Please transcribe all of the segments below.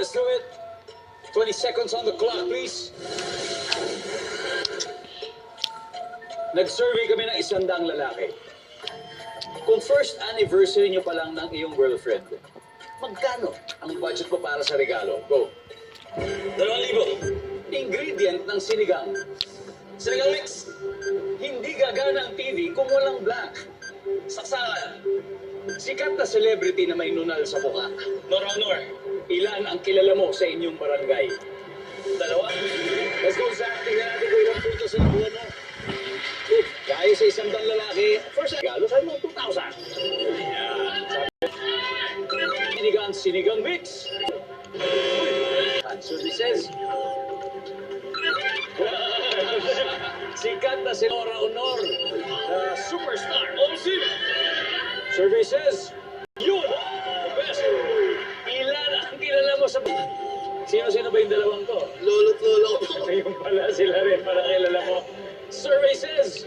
Let's do it. 20 seconds on the clock, please. Nag-survey kami ng 100 lalaki. Kung first anniversary nyo pa lang ng iyong girlfriend, magkano ang budget mo para sa regalo? Go. 2,000. Ingredient ng sinigang. Sinigang mix. Hindi gagana ang TV kung walang black. Saksakan. Sikat na celebrity na may nunal sa mukha. Nor. Ilan ang kilala mo sa inyong barangay? 2. Let's go, Zach. Tingnan natin kung ilang puntos sa nakuha mo. Gaya sa 100 lalaki, first regalo, sabi mo 2,000. Sinigang mix. Services. Sikat na si Nora Honor, the superstar. Services. Yun! The best. Ilan ang kilala mo sa... Sino-sino ba yung dalawang to? Lolo't lolo. Yung pala, sila rin para kilala mo. Services.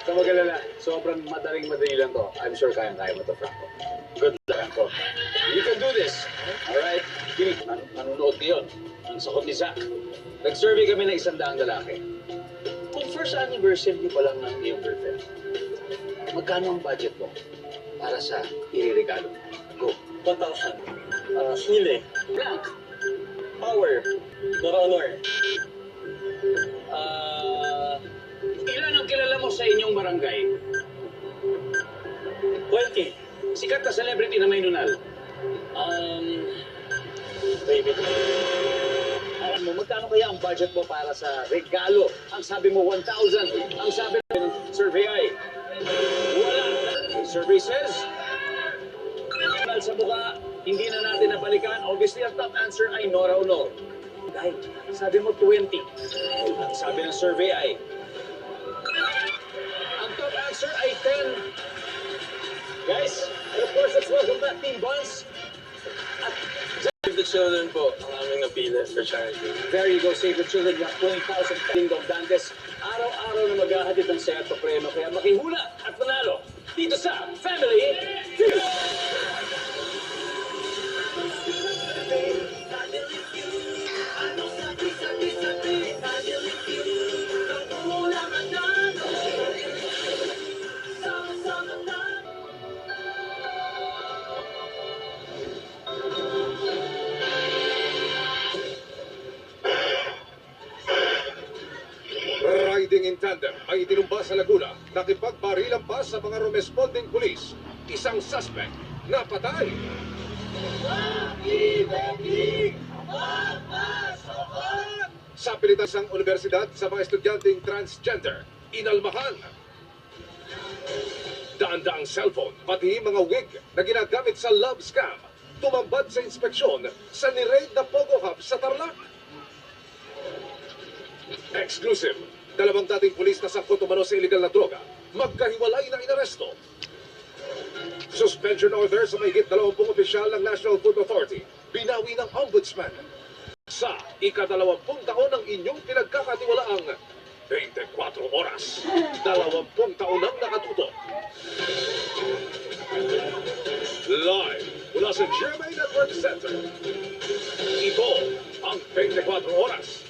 Kung mag-alala, sobrang madaling-madali lang to. I'm sure kayang-kaya mo to, Franco. Good luck, Franco. You can do this. Alright? Kinig, manunood ngayon. Ang sakot ni Zach. Nag-survey kami ng 100 lalaki. Kung first anniversary niyo pa lang ng iyong girlfriend, magkano ang budget mo para sa iririgalo? Go. 1,000. Sile. Blank. Power. Nor. Ilan ang kilala mo sa inyong barangay? 20. Sikat na celebrity na may nunal. Baby. Alam mo, magkano kaya ang budget mo para sa regalo? Ang sabi mo, 1,000. Ang sabi ng survey ay, wala. Survey says, nunal sa mukha, hindi na natin nabalikan. Obviously, ang top answer ay Nora Honor. Dahil, sabi mo 20. Ang sabi ng survey ay, ang top answer ay 10. Guys, and of course, let's welcome back Team Buns. Save the children po. Ang aming napili for charity. There you go, Save the Children. You have 20,000 Dingdong Dantes. Araw-araw na maghahatid ng serto preno. Kaya makihula at panalo dito sa Family Feud. Riding in tandem ay itinumba sa Laguna, nakipagbarilan pa sa mga responding pulis. Isang suspect napatay. Sa pilitan ng universidad sa mga estudyanteng transgender, inalmahan. Daan-daang cellphone, pati mga wig na ginagamit sa love scam, tumambad sa inspeksyon sa ni-raid na Pogo Hub sa Tarlac. Exclusive. Dalawang dating pulis na sangkot umano sa illegal na droga, magkahiwalay na inaresto. Suspension order sa mahigit 20 opisyal ng National Food Authority, binawi ng Ombudsman. Sa ika-20 taon ng inyong pinagkakatiwalaang 24 oras, 20 taon nang nakatuto. Live mula sa GMA Network Center, ito ang 24 oras.